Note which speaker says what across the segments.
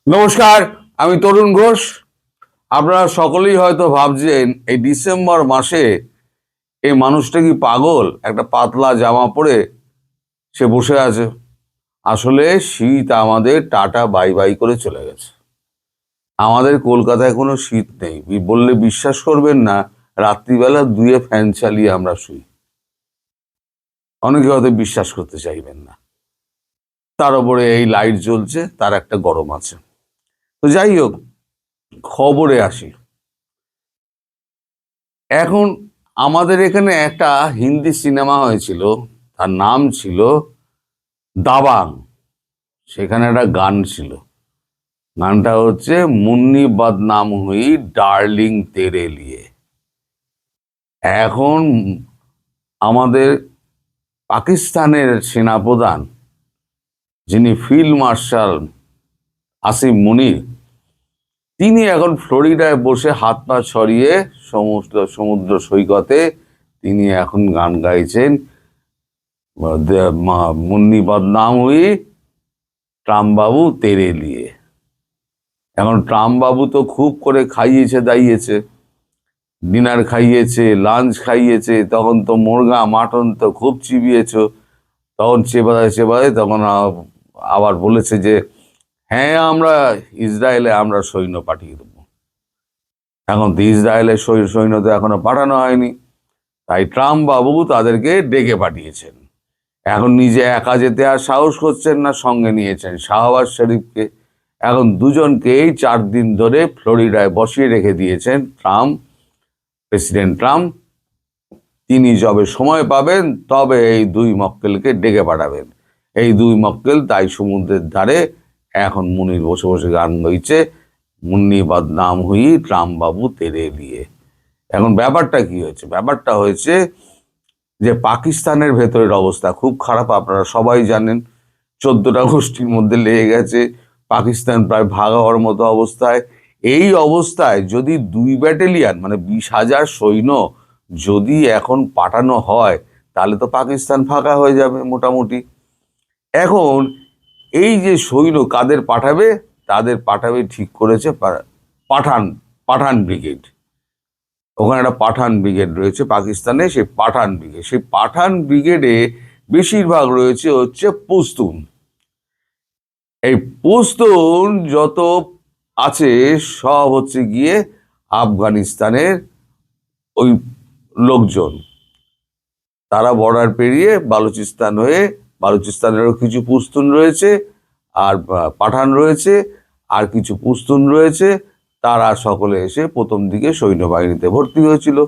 Speaker 1: নমস্কার, আমি তরুণ ঘোষ। আপনারা সকলেই হয়তো ভাবছেন এই ডিসেম্বর মাসে এই মানুষটা কি পাগল, একটা পাতলা জামা পরে সে বসে আছে। আসলে শীত আমাদের টাটা বাই বাই করে চলে গেছে। আমাদের কলকাতায় কোনো শীত নেই বললে বিশ্বাস করবেন না। রাত্রিবেলা দুয়ে ফ্যান চালিয়ে আমরা শুই। অনেকে হয়তো বিশ্বাস করতে চাইবেন না। তার উপরে এই লাইট জ্বলছে, তার একটা গরম আছে। তো যাই হোক, খবরে আসি। এখন আমাদের এখানে একটা হিন্দি সিনেমা হয়েছিল, তার নাম ছিল দাবাং। সেখানে একটা গান ছিল, গানটা হচ্ছে মুন্নি বদনাম হুই ডার্লিং তেরে লিয়ে। এখন আমাদের পাকিস্তানের সেনাপ্রধান, যিনি ফিল্ড মার্শাল আসিম মুনির, তিনি এখন ফ্লোরিডায় বসে হাত পা ছড়িয়ে সমুদ্র সৈকতে তিনি এখন গান গাইছেন, মুন্নি বদনাম হুই ট্রাম্প বাবু তেরে লিয়ে। এখন ট্রাম্প বাবু তো খুব করে খাইয়েছে দাইয়েছে, ডিনার খাইয়েছে, লাঞ্চ খাইয়েছে, তখন তো মুরগা মাটন তো খুব চিবিয়েছ। তখন চেবাদে তখন আবার বলেছে যে হ্যাঁ, আমরা ইসরায়েলে আমরা সৈন্য পাঠিয়ে দেবো। এখন তো ইসরায়েলের সৈন্য তো এখনো পাঠানো হয়নি, তাই ট্রাম্প বাবু তাদেরকে ডেকে পাঠিয়েছেন। এখন নিজে একা যেতে আর সাহস করছেন না, সঙ্গে নিয়েছেন শাহবাজ শরীফকে। এখন দুজনকেই 4 দিন ধরে ফ্লোরিডায় বসিয়ে রেখে দিয়েছেন প্রেসিডেন্ট ট্রাম্প। তিনি যবে সময় পাবেন তবে এই দুই মক্কেলকে ডেকে পাঠাবেন। এই দুই মক্কেল তাই সমুদ্রের ধারে এখন মুনির বসে বসে গান গাইছে, মুন্নি বদনাম হুই ট্রাম্প বাবু তেরে লিয়ে। এখন ব্যাপারটা কি হয়েছে? ব্যাপারটা হয়েছে যে পাকিস্তানের ভেতরের অবস্থা খুব খারাপ, আপনারা সবাই জানেন। 14টা গোষ্ঠীর মধ্যে লেগে গেছে, পাকিস্তান প্রায় ভাগ হওয়ার মতো অবস্থায়। এই অবস্থায় যদি 2 ব্যাটালিয়ন মানে 20,000 সৈন্য যদি এখন পাঠানো হয়, তাহলে তো পাকিস্তান ফাঁকা হয়ে যাবে মোটামুটি। এখন এই যে সৈন্য কাদের পাঠাবে, তাদের পাঠাবে ঠিক করেছে পাঠান পাঠান ব্রিগেড। ওখানে একটা পাঠান ব্রিগেড রয়েছে পাকিস্তানে, সেই পাঠান ব্রিগেডে বেশিরভাগ রয়েছে হচ্ছে পশতুন। এই পশতুন যত আছে সব হচ্ছে গিয়ে আফগানিস্তানের ওই লোকজন। তারা বর্ডার পেরিয়ে বালুচিস্তান হয়ে, বালুচিস্তানেরও কিছু পশতুন রয়েছে, আর পাঠান রয়েছে, আর কিছু পশতুন রয়েছে। তারা সকলে এসে প্রথম দিকে সৈন্যবাহিনীতে ভর্তি হয়েছিল।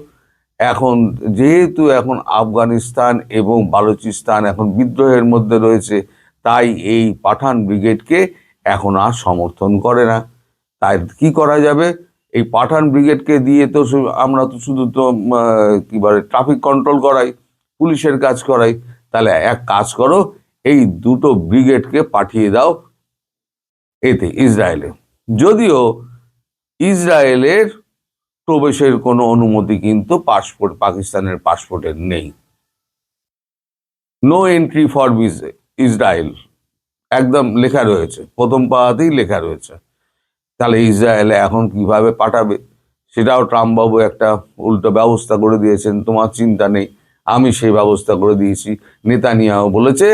Speaker 1: এখন যেহেতু এখন আফগানিস্তান এবং বালুচিস্তান এখন বিদ্রোহের মধ্যে রয়েছে, তাই এই পাঠান ব্রিগেডকে এখন আর সমর্থন করে না। তাই কি করা যাবে? এই পাঠান ব্রিগেডকে দিয়ে তো আমরা তো শুধু তো কি বলে ট্রাফিক কন্ট্রোল করাই, পুলিশের কাজ করাই। তাহলে এক কাজ করো, এই দুটো ব্রিগেডকে পাঠিয়ে দাও এতে ইসরায়েলে। যদিও ইসরায়েলের প্রবেশের কোনো অনুমতি কিন্তু পাকিস্তানের পাসপোর্টের নেই। নো এন্ট্রি ফর ইসরায়েল একদম লেখা রয়েছে, প্রথম পাতাতেই লেখা রয়েছে। তাহলে ইসরায়েলে এখন কিভাবে পাঠাবে, সেটাও ট্রাম্প বাবু একটা উল্টো ব্যবস্থা করে দিয়েছেন। তোমার চিন্তা নেই, আমি সেই ব্যবস্থা করে দিয়েছি। নেতানিয়াহু বলেছে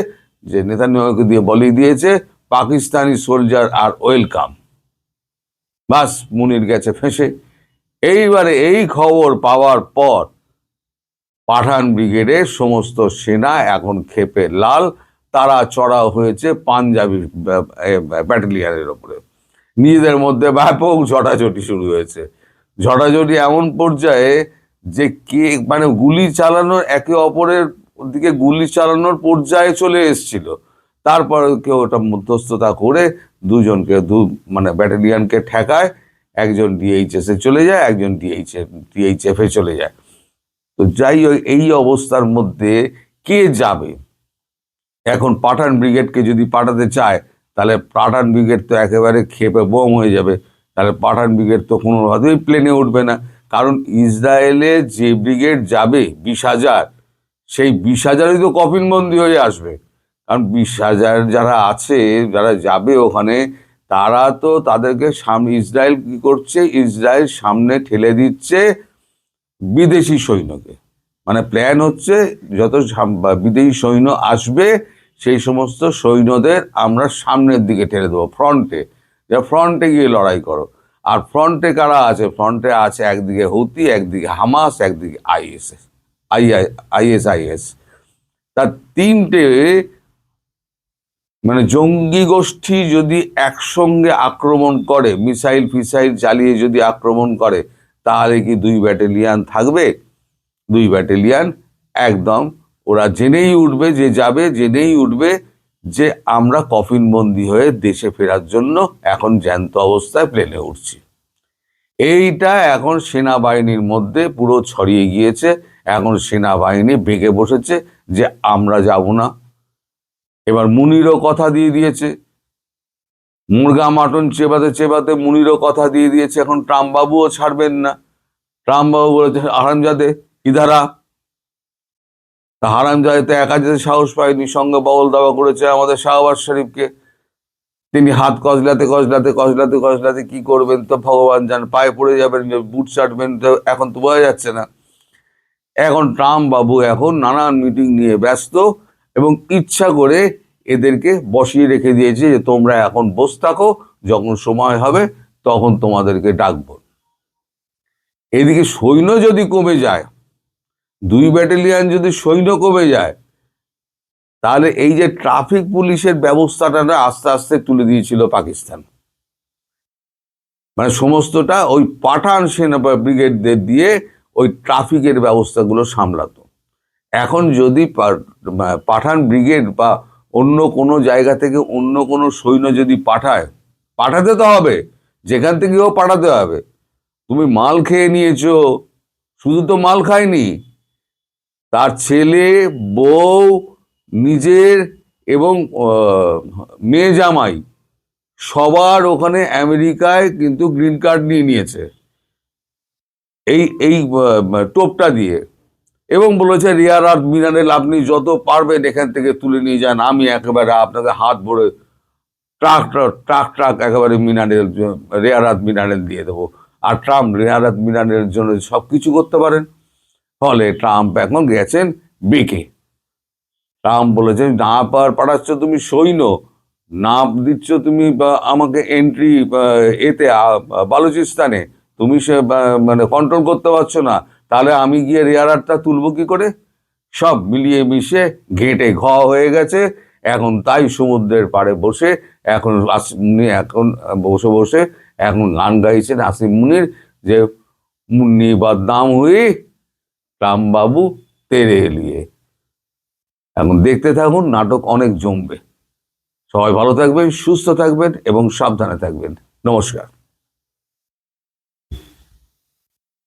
Speaker 1: যে, নেতানিয়াহুকে দিয়ে বলিয়ে দিয়েছে পাকিস্তানি সোলজার আর ওয়েলকাম। বাস, মুনির গেছে ফেঁসে। এইবারে এই খবর পাওয়ার পর পাঠান ব্রিগেডের সমস্ত সেনা এখন ক্ষেপে লাল। তারা চড়াও হয়েছে পাঞ্জাবি ব্যাটালিয়নের ওপরে। নিজেদের মধ্যে ব্যাপক ঝটাঝটি শুরু হয়েছে। ঝটাঝটি এমন পর্যায়ে যে কে মানে গুলি চালানোর, একে অপরের দিকে গুলি চালানোর পর্যায়ে চলে এসছিল। তারপর কেউ ওটা মধ্যস্থতা করে দুজনকে মানে ব্যাটালিয়নকে ঠেকায়। একজন ডিএইচএস এ চলে যায়, একজন ডিএইচএফ এ চলে যায়। তো যাই হোক, এই অবস্থার মধ্যে কে যাবে? এখন পাঠান ব্রিগেডকে যদি পাঠাতে চায়, তাহলে পাঠান ব্রিগেড তো একেবারে ক্ষেপে বোম হয়ে যাবে। তাহলে পাঠান ব্রিগেড তো কোনোভাবেই প্লেনে উঠবে না, কারণ ইসরায়েলে যে ব্রিগেড যাবে 20,000, সেই 20,000ই তো কফিনবন্দি হয়ে আসবে। কারণ 20,000 যারা আছে, যারা যাবে ওখানে, তারা তো তাদেরকে সামনে, ইসরায়েল কি করছে, ইসরায়েল সামনে ঠেলে দিচ্ছে বিদেশি সৈন্যকে। মানে প্ল্যান হচ্ছে যত বিদেশি সৈন্য আসবে সেই সমস্ত সৈন্যদের আমরা সামনের দিকে ঠেলে দেবো, ফ্রন্টে, যে ফ্রন্টে গিয়ে লড়াই করো। আর ফ্রন্টে কারা আছে? ফ্রন্টে আছে একদিকে হুতি, একদিকে হামাস, একদিকে আইএস। তার তিনটে মানে জঙ্গি গোষ্ঠী যদি একসঙ্গে আক্রমণ করে, মিসাইল ফিসাইল চালিয়ে যদি আক্রমণ করে, তাহলে কি 2 ব্যাটালিয়ান থাকবে? 2 ব্যাটালিয়ান একদম ওরা জেনেই উঠবে, যে যাবে জেনেই উঠবে যে আমরা কফিনবন্দি হয়ে দেশে ফেরার জন্য এখন জ্যান্ত অবস্থায় প্লেনে উঠছি। এইটা এখন সেনাবাহিনীর মধ্যে পুরো ছড়িয়ে গিয়েছে। এখন সেনাবাহিনী বেঁকে বসেছে যে আমরা যাব না। এবার মুনিরও কথা দিয়ে দিয়েছে, মুরগা মাটন চেবাতে চেবাতে মুনিরও কথা দিয়ে দিয়েছে, এখন ট্রাম্প বাবুও ছাড়বেন না। ট্রাম্প বাবু বলেছে, হারামজাদে ইধারা। তা হারামজাদে তো একা যেতে সাহস পায়নি, সঙ্গে বগল দাবা করেছে আমাদের শাহবাজ শরীফকে। তিনি হাত কজলাতে কি করবেন তো ভগবান জান, পায়ে পড়ে যাবেন, বুট চাটবেন, তো এখন তো বোঝা যাচ্ছে না। এখন ট্রাম্প বাবু এখন নানান মিটিং নিয়ে ব্যস্ত এবং ইচ্ছা করে এদেরকে বসিয়ে রেখে দিয়েছে যে তোমরা এখন বসে থাকো, যখন সময় হবে তখন তোমাদেরকে ডাকবো। এদিকে সৈন্য যদি কমে যায়, 2 ব্যাটালিয়ান যদি সৈন্য কমে যায়, তাহলে এই যে ট্রাফিক পুলিশের ব্যবস্থাটা না আস্তে আস্তে তুলে দিয়েছিল পাকিস্তান। মানে সমস্তটা ওই পাঠান সেনা ব্রিগেডদের দিয়ে ওই ট্রাফিকের ব্যবস্থাগুলো সামলাতো। এখন যদি পাঠান ব্রিগেড বা অন্য কোনো জায়গা থেকে অন্য কোনো সৈন্য যদি পাঠাতে তো হবে, যেখান থেকেও পাঠাতে হবে। তুমি মাল খেয়ে নিয়েছো, শুধু তো মাল খায়নি, তার ছেলে, বউ, নিজের এবং মেয়ে জামাই সবার ওখানে আমেরিকায় কিন্তু গ্রিন কার্ড নিয়ে নিয়েছে এই এই টোপটা দিয়ে, এবং বলেছে রেয়ার আর্থ মিনারেল আপনি যত পারবেন এখান থেকে তুলে নিয়ে যান, আমি একেবারে আপনাকে হাত ভরে ট্রাক একেবারে মিনারেল, রেয়ার আর্থ মিনারেল দিয়ে দেবো। আর ট্রাম্প রেয়ার আর্থ মিনারেলের জন্য সব কিছু করতে পারেন। ফলে ট্রাম্প এখন গেছেন বেঁকে। ট্রাম্প বলেছেন, না পাঠাচ্ছ তুমি সৈন্য, না দিচ্ছ তুমি আমাকে এন্ট্রি এতে বালুচিস্তানে, তুমি সে মানে কন্ট্রোল করতে পারছো না, তাহলে আমি গিয়ে রেয়ার আর্থটা তুলবো কি করে? সব মিলিয়ে মিশে ঘেঁটে হয়ে গেছে। এখন তাই সমুদ্রের পাড়ে বসে এখন মুনি এখন বসে এখন গান গাইছেন আসিম মুনির, যে মুন্নি বদনাম হুই রাম বাবু তেরে লিয়ে। এখন দেখতে থাকুন, নাটক অনেক জমবে। সবাই ভালো থাকবেন, সুস্থ থাকবেন এবং সাবধানে থাকবেন। নমস্কার।